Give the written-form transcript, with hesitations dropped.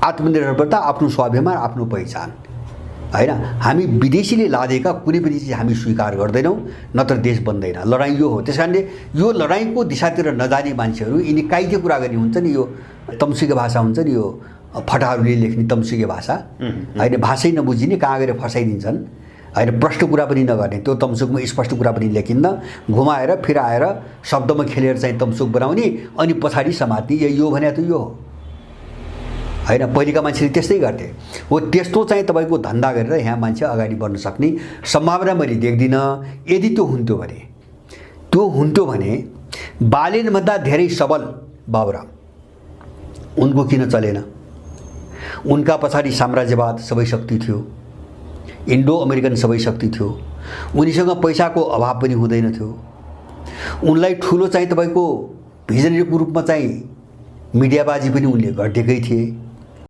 आत्मनिर्भरता, आफ्नो स्वाभिमान, आफ्नो पहिचान हैन। हामी विदेशीले लादेका कुनै पनि चिज हामी स्वीकार गर्दैनौँ, नत्र देश बन्दैन। लडाइँ यो हो। त्यसकारणले यो लडाइँको दिशातिर नजाने मान्छेहरू यिनी काइते कुरा गर्ने हुन्छ नि, यो तम्सुके भाषा हुन्छ नि, यो फटाहरूले लेख्ने तम्सुके भाषा हैन, भाषै नबुझिने कहाँ गएर फसाइदिन्छन् हैन। प्रष्ट कुरा पनि नगर्ने, त्यो तम्सुकमा स्पष्ट कुरा पनि लेखिन्न, घुमाएर फिराएर शब्दमा खेलेर चाहिँ तम्सुक बनाउने अनि पछाडि समात्ने। यो भने त यो हो हैन। पहिलेका मान्छेले त्यस्तै गर्थे हो। त्यस्तो चाहिँ तपाईँको धन्दा गरेर यहाँ मान्छे अगाडि बढ्न सक्ने सम्भावना मैले देख्दिनँ। यदि त्यो हुन्थ्यो भने बालेनभन्दा धेरै सबल बाबुराम उनको किन चलेन? उनका पछाडि साम्राज्यवाद सबै शक्ति थियो, इन्डो अमेरिकन सबै शक्ति थियो, उनीसँग पैसाको अभाव पनि हुँदैन थियो। उनलाई ठुलो चाहिँ तपाईँको भिजनरीको रूपमा चाहिँ मिडियाबाजी पनि उनले गरिदिएकै थिए।